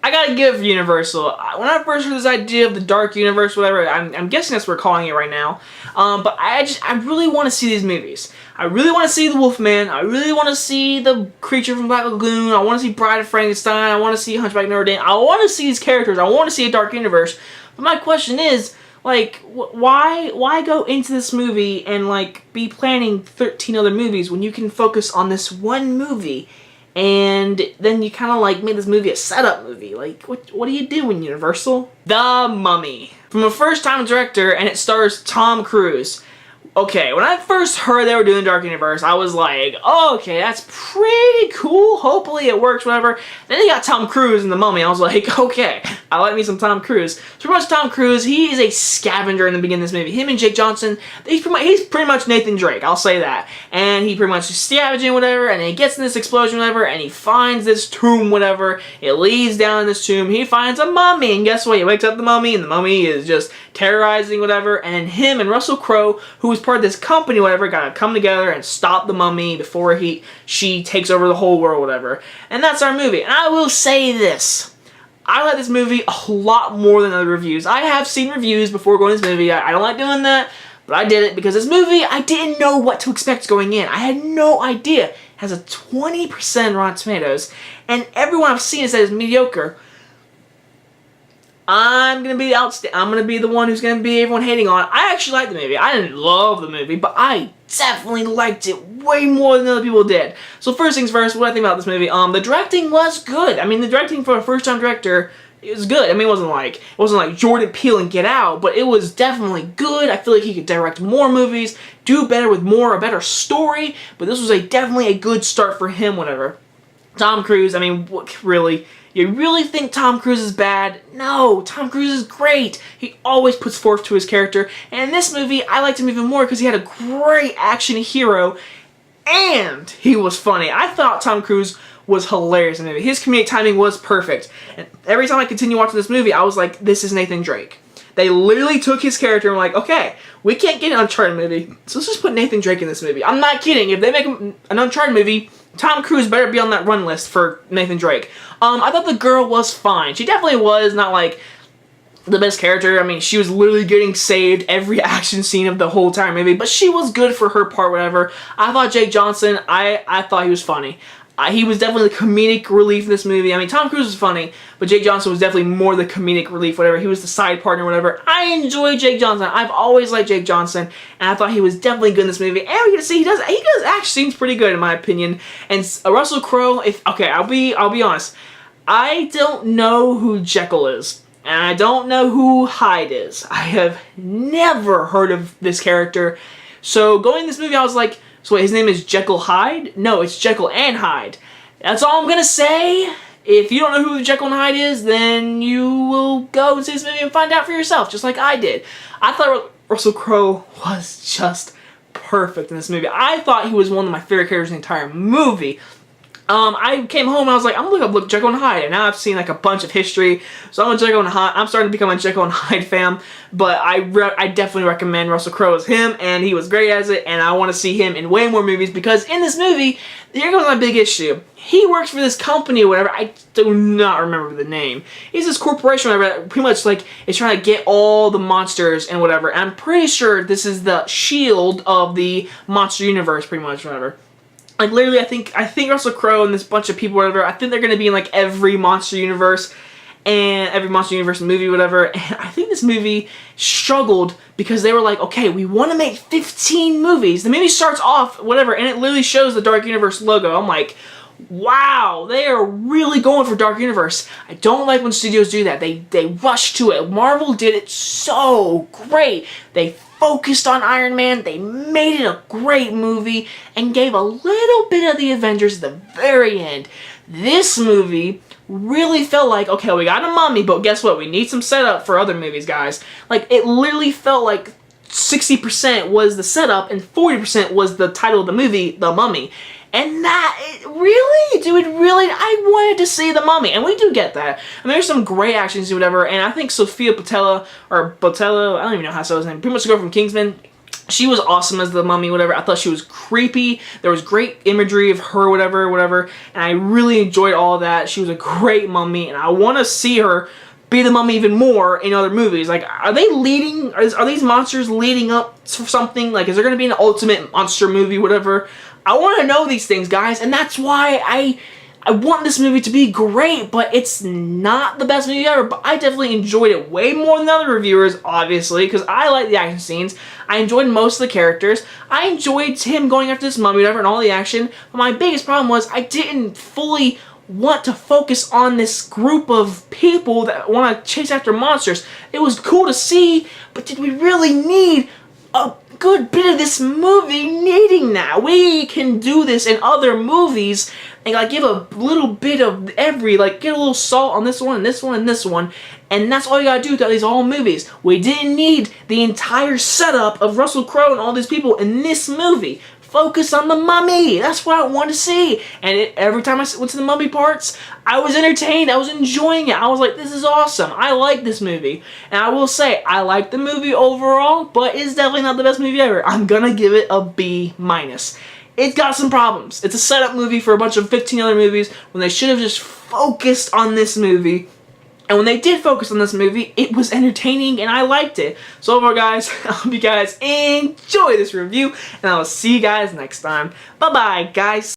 I gotta give Universal. When I first heard this idea of the Dark Universe, whatever, I'm guessing that's what we're calling it right now. But I really want to see these movies. I really want to see the Wolfman. I really want to see the Creature from Black Lagoon. I want to see Bride of Frankenstein. I want to see Hunchback of Notre Dame. I want to see these characters. I want to see a Dark Universe. But my question is, like, why go into this movie and, like, be planning 13 other movies when you can focus on this one movie? And then you kind of like made this movie a setup movie. Like, what are you doing, Universal? The Mummy. From a first-time director, and it stars Tom Cruise. Okay, when I first heard they were doing Dark Universe, I was like, oh, okay, that's pretty cool. Hopefully it works, whatever. Then they got Tom Cruise in The Mummy. I was like, okay, I like me some Tom Cruise. So pretty much Tom Cruise, he is a scavenger in the beginning of this movie. Him and Jake Johnson, he's pretty much Nathan Drake, I'll say that. And he pretty much is scavenging, whatever, and he gets in this explosion, whatever, and he finds this tomb, whatever. It leads down in this tomb. He finds a mummy, and guess what? He wakes up the mummy, and the mummy is just terrorizing, whatever. And him and Russell Crowe, who was part of this company, whatever, gotta come together and stop the mummy before she takes over the whole world, whatever. And that's our movie. And I will say this. I like this movie a lot more than other reviews. I have seen reviews before going to this movie. I don't like doing that, but I did it because this movie, I didn't know what to expect going in. I had no idea. It has a 20% Rotten Tomatoes, and everyone I've seen said it's mediocre. I'm gonna be the one who's gonna be everyone hating on it. I actually liked the movie. I didn't love the movie, but I definitely liked it way more than other people did. So first things first, what I think about this movie, the directing was good. I mean, the directing for a first-time director, it was good. I mean, it wasn't like Jordan Peele and Get Out, but it was definitely good. I feel like he could direct more movies, do better with a better story, but this was definitely a good start for him, whatever. Tom Cruise, I mean, really? You really think Tom Cruise is bad? No, Tom Cruise is great. He always puts forth to his character. And in this movie, I liked him even more because he had a great action hero and he was funny. I thought Tom Cruise was hilarious in the movie. His comedic timing was perfect. And every time I continue watching this movie, I was like, this is Nathan Drake. They literally took his character and were like, okay, we can't get an Uncharted movie, so let's just put Nathan Drake in this movie. I'm not kidding. If they make an Uncharted movie, Tom Cruise better be on that run list for Nathan Drake. I thought the girl was fine. She definitely was not like the best character. I mean, she was literally getting saved every action scene of the whole entire movie, but she was good for her part, whatever. I thought Jake Johnson, I thought he was funny. He was definitely the comedic relief in this movie. I mean, Tom Cruise was funny, but Jake Johnson was definitely more the comedic relief, whatever. He was the side partner, whatever. I enjoy Jake Johnson. I've always liked Jake Johnson, and I thought he was definitely good in this movie. And we get to see he does act seems pretty good in my opinion. And Russell Crowe, I'll be honest, I don't know who Jekyll is, and I don't know who Hyde is. I have never heard of this character. So going in this movie, I was like, so wait, his name is Jekyll Hyde? No, it's Jekyll and Hyde. That's all I'm gonna say. If you don't know who Jekyll and Hyde is, then you will go and see this movie and find out for yourself, just like I did. I thought Russell Crowe was just perfect in this movie. I thought he was one of my favorite characters in the entire movie. I came home and I was like, I'm gonna look up Jekyll and Hyde, and now I've seen like a bunch of history, so I'm starting to become a Jekyll and Hyde fan. But I definitely recommend Russell Crowe as him, and he was great as it, and I want to see him in way more movies because in this movie, here goes my big issue. He works for this company or whatever. I do not remember the name. He's this corporation or whatever that pretty much like is trying to get all the monsters and whatever. And I'm pretty sure this is the shield of the monster universe, pretty much, whatever. Like, literally, I think Russell Crowe and this bunch of people, whatever, I think they're going to be in, like, every Monster Universe and every Monster Universe movie, whatever. And I think this movie struggled because they were like, okay, we want to make 15 movies. The movie starts off, whatever, and it literally shows the Dark Universe logo. I'm like, wow, they are really going for Dark Universe. I don't like when studios do that. They rush to it. Marvel did it so great. They focused on Iron Man, they made it a great movie, and gave a little bit of the Avengers at the very end. This movie really felt like, okay, we got a mummy, but guess what? We need some setup for other movies, guys. Like, it literally felt like 60% was the setup and 40% was the title of the movie, The Mummy. And really? Dude, really? I wanted to see The Mummy, and we do get that. And there's some great action scenes, whatever, and I think Sophia Boutella, I don't even know how to say his name, pretty much the girl from Kingsman, She was awesome as the mummy, whatever. I thought she was creepy. There was great imagery of her, whatever. And I really enjoyed all of that. She was a great mummy, and I want to see her be the mummy even more in other movies. Like, are they leading? Are these monsters leading up to something? Like, is there going to be an ultimate monster movie, whatever? I want to know these things, guys, and that's why I want this movie to be great, but it's not the best movie ever, but I definitely enjoyed it way more than other reviewers, obviously, because I like the action scenes. I enjoyed most of the characters. I enjoyed him going after this mummy, whatever, and all the action, but my biggest problem was I didn't fully want to focus on this group of people that want to chase after monsters. It was cool to see, but did we really need a good bit of this movie needing that? We can do this in other movies and like give a little bit of every, like get a little salt on this one and this one and this one, and that's all you gotta do throughout these whole movies. We didn't need the entire setup of Russell Crowe and all these people in this movie. Focus on the mummy. That's what I want to see. And every time I went to the mummy parts, I was entertained. I was enjoying it. I was like, this is awesome. I like this movie. And I will say, I like the movie overall, but it's definitely not the best movie ever. I'm gonna give it a B-. It's got some problems. It's a setup movie for a bunch of 15 other movies when they should have just focused on this movie. And when they did focus on this movie, it was entertaining and I liked it. So overall, guys, I hope you guys enjoy this review, and I will see you guys next time. Bye-bye, guys.